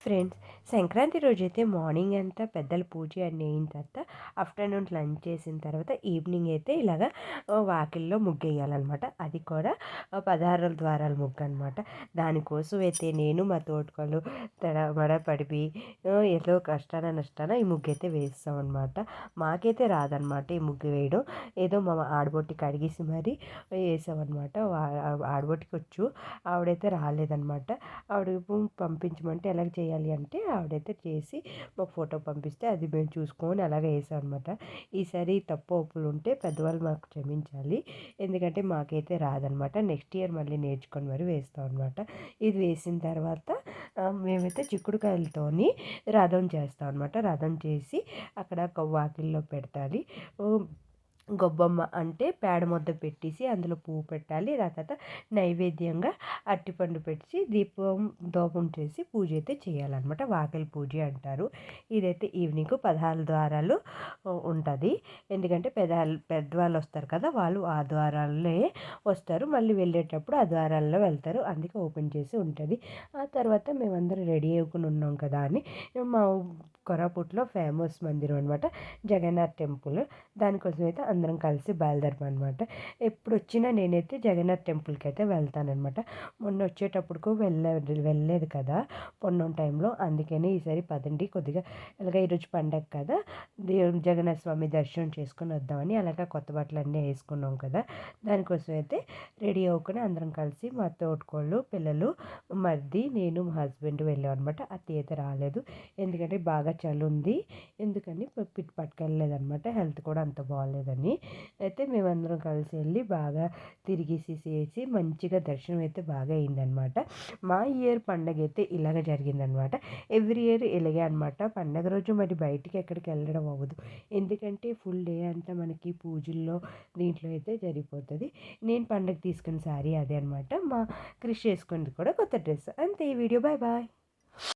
Friends, Sankranti రోజైతే morning అంతా పెద్దల పూజ అన్నీ అయిన తర్వాత ఆఫ్టర్నూన్ లంచ్ చేసిన తర్వాత ఈవినింగ్ అయితే ఇలాగా వాకిల్లో ముగ్గేయాలన్నమాట. అది కూడా 16 ద్వారాల ముగ్గు అనమాట. దానికోసం అయితే నేను మా తోటికోడలు తడబడ పడిపి ఏదో కష్టాన నష్టాన ఈ ముగ్గు అయితే వేస్తామన్నమాట. మాకైతే రాదనమాట ఈ ముగ్గు వేయడం. ఏదో మా ఆడబొట్టికి అడిగేసి మరీ వేసామన్నమాట. ఆడబొట్టికి వచ్చు, ఆవిడైతే రాలేదన్నమాట. ఆవిడ పంపించమంటే ఎలాగ చేయాలి అంటే ఆవిడైతే చేసి ఒక ఫోటో పంపిస్తే అది మేము చూసుకొని అలాగే వేసాం అనమాట. ఈసారి తప్పు ఒప్పులు ఉంటే పెద్దవాళ్ళు మాకు క్షమించాలి, ఎందుకంటే మాకైతే రాదనమాట. నెక్స్ట్ ఇయర్ మళ్ళీ నేర్చుకొని మరి వేస్తాం అనమాట. ఇది వేసిన తర్వాత మేమైతే చిక్కుడుకాయలతోని రథం చేస్తాం అనమాట. రథం చేసి అక్కడ వాకిల్లో పెడతాలి. గొబ్బమ్మ అంటే పేడ ముద్ద పెట్టేసి అందులో పువ్వు పెట్టాలి. తర్వాత నైవేద్యంగా అరటిపండు పెట్టి ధూపం చేసి పూజ అయితే చేయాలన్నమాట. వాకిలి పూజ అంటారు. ఇదైతే ఈవినింగ్ 16 ద్వారాలు ఉంటుంది. ఎందుకంటే పెద్దవాళ్ళు వస్తారు కదా, వాళ్ళు ఆ ద్వారాలే వస్తారు, మళ్ళీ వెళ్ళేటప్పుడు ఆ ద్వారాల్లో వెళ్తారు, అందుకే ఓపెన్ చేసి ఉంటుంది. ఆ తర్వాత మేమందరం రెడీ అయ్యుకుని ఉన్నాం కదా అని మా కొరాపుట్లో ఫేమస్ మందిరం అనమాట, జగన్నాథ్ టెంపుల్. దానికోసం అయితే అందరం కలిసి బయలుదేరాం అనమాట. ఎప్పుడు వచ్చినా నేనైతే జగన్నాథ్ టెంపుల్కి అయితే వెళ్తానఅనమాట. మొన్న వచ్చేటప్పుడుకు వెళ్ళలేదు కదా పొన్నం టైంలో, అందుకని ఈసారి పదండి కొద్దిగా ఇలాగ ఈరోజు పండగ కదా, దేవుడు జగన్నాథ స్వామి దర్శనం చేసుకొని వద్దామని అలాగా కొత్త బట్టలు అన్నీ వేసుకున్నాం కదా, దానికోసం అయితే రెడీ అవ్వకుని అందరం కలిసి మా తోటికోళ్ళు పిల్లలు మరిది నేను మా హస్బెండ్ వెళ్ళాం అనమాట. అత్తయ్య అయితే రాలేదు, ఎందుకంటే బాగా చలి ఉంది, ఎందుకని పట్టుకెళ్ళలేదనమాట. హెల్త్ కూడా అంత బాగాలేదని. అయితే మేమందరం కలిసి వెళ్ళి బాగా తిరిగేసి చేసి మంచిగా దర్శనం అయితే బాగా అయిందనమాట. మా ఇయర్ పండగ అయితే ఇలాగ జరిగిందనమాట. ఎవ్రీ ఇయర్ ఇలాగే అనమాట. పండగ రోజు మరి బయటికి ఎక్కడికి వెళ్ళడం అవ్వదు, ఎందుకంటే ఫుల్ డే అంతా మనకి పూజల్లో దీంట్లో అయితే జరిగిపోతుంది. నేను పండగ తీసుకున్న శారీ అదే అనమాట. మా క్రిష్ చేసుకున్నది కూడా కొత్త డ్రెస్. అంతే ఈ వీడియో. Bye bye.